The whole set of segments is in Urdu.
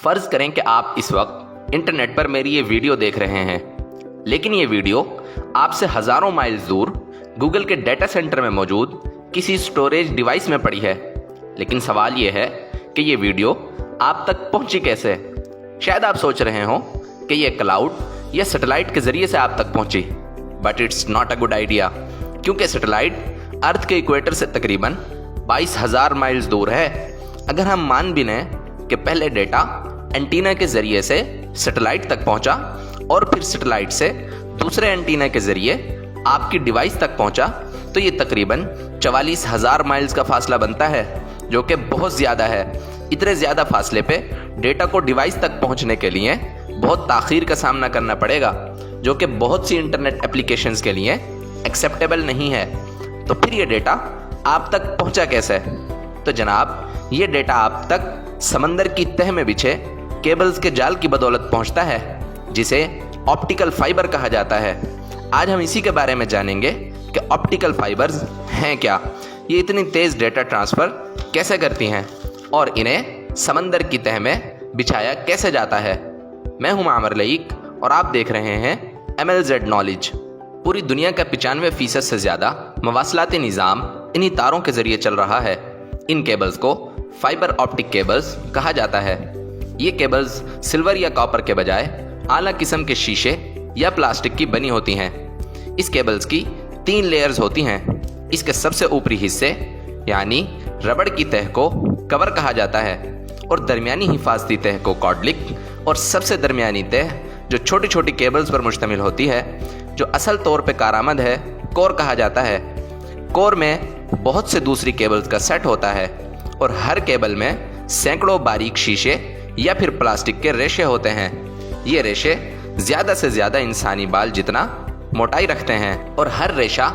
فرض کریں کہ آپ اس وقت انٹرنیٹ پر میری یہ ویڈیو دیکھ رہے ہیں، لیکن یہ ویڈیو آپ سے ہزاروں مائلز دور گوگل کے ڈیٹا سینٹر میں موجود کسی اسٹوریج ڈیوائس میں پڑی ہے۔ لیکن سوال یہ ہے کہ یہ ویڈیو آپ تک پہنچی کیسے؟ شاید آپ سوچ رہے ہوں کہ یہ کلاؤڈ یا سیٹلائٹ کے ذریعے سے آپ تک پہنچی، but it's not a good idea, کیونکہ سیٹلائٹ ارتھ کے ایکویٹر سے تقریباً 22,000 مائلز دور ہے۔ اگر ہم مان بھی لیں کہ پہلے ڈیٹا اینٹینا کے ذریعے سے سیٹلائٹ تک پہنچا اور پھر سیٹلائٹ سے دوسرے اینٹینا کے ذریعے آپ کی ڈیوائس تک پہنچا، تو یہ تقریباً 44,000 مائلز کا فاصلہ بنتا ہے، جو کہ بہت زیادہ ہے۔ اتنے زیادہ فاصلے پہ ڈیٹا کو ڈیوائس تک پہنچنے کے لیے بہت تاخیر کا سامنا کرنا پڑے گا، جو کہ بہت سی انٹرنیٹ اپلیکیشنز کے لیے ایکسیپٹیبل نہیں ہے۔ تو پھر یہ ڈیٹا آپ تک پہنچا کیسے؟ تو جناب، یہ ڈیٹا آپ تک سمندر کی تہہ میں بچھے کیبلز کے جال کی بدولت پہنچتا ہے، جسے آپٹیکل فائبر کہا جاتا ہے۔ آج ہم اسی کے بارے میں جانیں گے کہ آپٹیکل فائبرز ہیں کیا، یہ اتنی تیز ڈیٹا ٹرانسفر کیسے کرتی ہیں اور انہیں سمندر کی تہہ میں بچھایا کیسے جاتا ہے۔ میں ہوں عامر لعیق اور آپ دیکھ رہے ہیں MLZ نالج۔ پوری دنیا کا 95% سے زیادہ مواصلاتی نظام انہی تاروں کے ذریعے چل رہا ہے۔ ان کیبلز کو فائبر آپٹک کیبلز کہا جاتا ہے۔ یہ کیبلز سلور یا کاپر کے بجائے اعلیٰ قسم کے شیشے یا پلاسٹک کی بنی ہوتی ہیں۔ اس کیبلز کی 3 لیئرز ہوتی ہیں۔ اس کے سب سے اوپری حصے یعنی ربڑ کی تہہ کو کور کہا جاتا ہے، اور درمیانی حفاظتی تہہ کو کارڈلک، اور سب سے درمیانی تہہ جو چھوٹی چھوٹی کیبلز پر مشتمل ہوتی ہے، جو اصل طور پہ کارآمد ہے، کور کہا جاتا ہے۔ کور میں بہت سے دوسری کیبلز کا سیٹ ہوتا ہے، اور ہر کیبل میں سینکڑوں باریک شیشے یا پھر پلاسٹک کے ریشے ہوتے ہیں۔ یہ ریشے زیادہ سے زیادہ انسانی بال جتنا موٹائی رکھتے ہیں، اور ہر ریشہ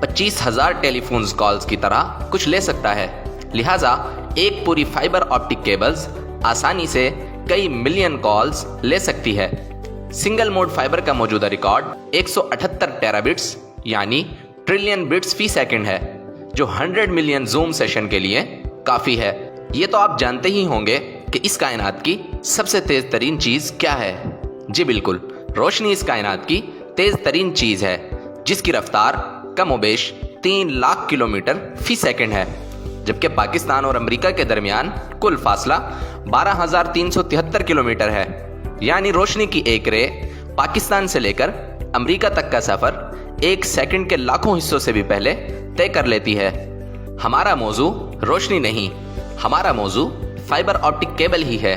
25,000 ٹیلی فونز کالز کی طرح کچھ لے سکتا ہے۔ لہٰذا ایک پوری فائبر آپٹک کیبلز آسانی سے کئی ملین کالز لے سکتی ہے۔ سنگل موڈ فائبر کا موجودہ ریکارڈ 178 ٹیرا بٹس یعنی ٹریلین بٹس فی سیکنڈ ہے، جو 100 ملین زوم سیشن کے لیے کافی ہے۔ یہ تو آپ جانتے ہی ہوں گے کہ اس کائنات کی سب سے تیز ترین چیز کیا ہے؟ جی بالکل، روشنی اس کائنات کی تیز ترین چیز ہے، جس کی رفتار کم و بیش 3 لاکھ کلومیٹر فی سیکنڈ ہے، جبکہ پاکستان اور امریکہ کے درمیان کل فاصلہ 12,373 کلومیٹر ہے۔ یعنی روشنی کی ایک رے پاکستان سے لے کر امریکہ تک کا سفر 1 سیکنڈ کے لاکھوں حصوں سے بھی پہلے طے کر لیتی ہے۔ ہمارا موضوع روشنی نہیں، ہمارا موضوع فائبر آپٹک کیبل ہی ہے،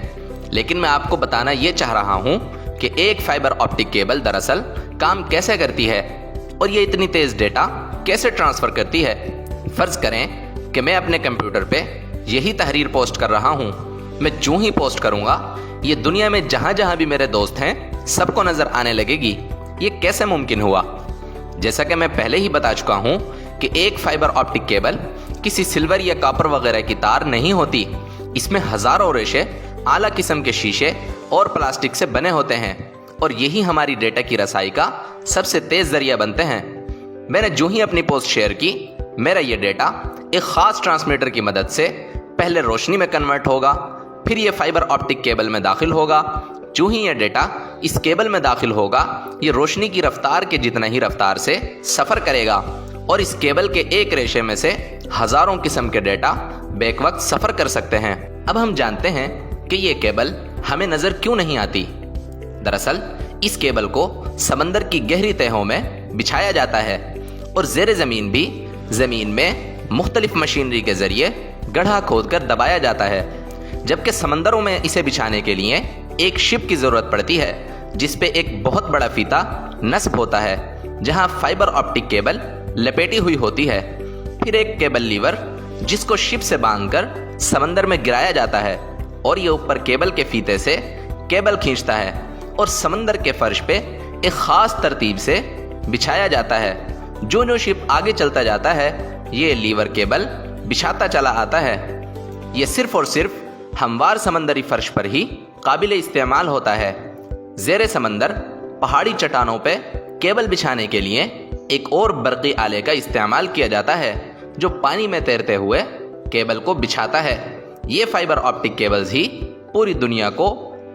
لیکن میں آپ کو بتانا یہ چاہ رہا ہوں کہ ایک فائبر آپٹک کیبل دراصل کام کیسے کرتی ہے، اور یہ اتنی تیز ڈیٹا کیسے ٹرانسفر کرتی ہے۔ فرض کریں کہ میں اپنے کمپیوٹر پہ یہی تحریر پوسٹ کر رہا ہوں۔ میں جو ہی پوسٹ کروں گا، یہ دنیا میں جہاں جہاں بھی میرے دوست ہیں سب کو نظر آنے لگے گی۔ یہ کیسے ممکن ہوا؟ جیسا کہ میں پہلے ہی بتا چکا ہوں کہ ایک فائبر آپٹک کیبل کسی سلور یا کاپر وغیرہ کی تار نہیں ہوتی۔ اس میں ہزاروں ریشے اعلیٰ قسم کے شیشے اور پلاسٹک سے بنے ہوتے ہیں، اور یہی ہماری ڈیٹا کی رسائی کا سب سے تیز ذریعہ بنتے ہیں۔ میں نے جو ہی اپنی پوسٹ شیئر کی، میرا یہ ڈیٹا ایک خاص ٹرانسمیٹر کی مدد سے پہلے روشنی میں کنورٹ ہوگا، پھر یہ فائبر آپٹک کیبل میں داخل ہوگا۔ جو ہی یہ ڈیٹا اس کیبل میں داخل ہوگا، یہ روشنی کی رفتار کے جتنا ہی رفتار سے سفر کرے گا، اور اس کیبل کے ایک ریشے میں سے ہزاروں قسم کے ڈیٹا بیک وقت سفر کر سکتے ہیں۔ اب ہم جانتے ہیں کہ یہ کیبل ہمیں نظر کیوں نہیں آتی۔ دراصل اس کیبل کو سمندر کی گہری تہوں میں بچھایا جاتا ہے، اور زیر زمین بھی زمین میں مختلف مشینری کے ذریعے گڑھا کھود کر دبایا جاتا ہے، جبکہ سمندروں میں اسے بچھانے کے لیے ایک شپ کی ضرورت پڑتی ہے، جس پہ ایک بہت بڑا فیتا نصب ہوتا ہے، جہاں فائبر آپٹک کیبل لپیٹی ہوئی ہوتی ہے۔ پھر ایک کیبل لیور جس کو شپ سے باندھ کر سمندر میں گرایا جاتا ہے، اور یہ اوپر کیبل کے فیتے سے کیبل کھینچتا ہے، اور سمندر کے فرش پہ ایک خاص ترتیب سے بچھایا جاتا ہے۔ جو شپ آگے چلتا جاتا ہے، یہ لیور کیبل بچھاتا چلا آتا ہے۔ یہ صرف اور صرف ہموار سمندری فرش پر ہی قابل استعمال ہوتا ہے۔ زیر سمندر پہاڑی چٹانوں پہ کیبل بچھانے کے لیے ایک اور برقی آلے کا استعمال کیا جاتا ہے، جو پانی میں تیرتے ہوئے کیبل کو بچھاتا ہے۔ یہ فائبر آپٹک کیبلز ہی پوری دنیا کو